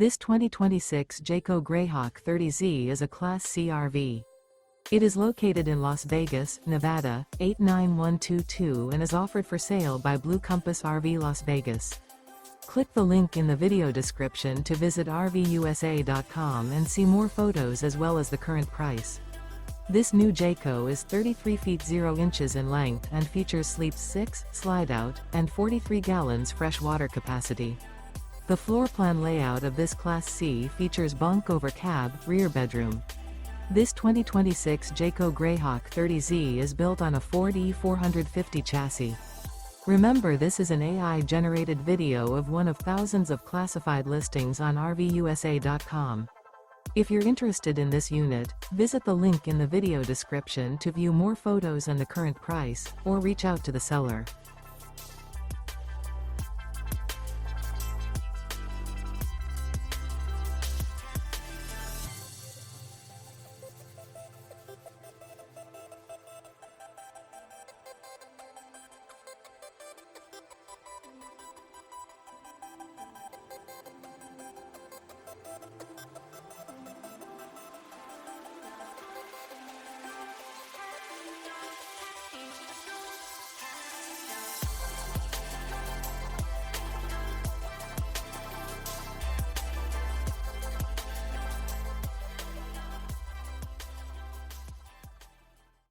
This 2026 Jayco Greyhawk 30Z is a Class C RV. It is located in Las Vegas, Nevada, 89122 and is offered for sale by Blue Compass RV Las Vegas. Click the link in the video description to visit RVUSA.com and see more photos as well as the current price. This new Jayco is 33 feet 0 inches in length and features sleeps 6, slide-out, and 43 gallons fresh water capacity. The floor plan layout of this Class C features bunk over cab, rear bedroom. This 2026 Jayco Greyhawk 30Z is built on a Ford E450 chassis. Remember, this is an AI-generated video of one of thousands of classified listings on RVUSA.com. If you're interested in this unit, visit the link in the video description to view more photos and the current price, or reach out to the seller.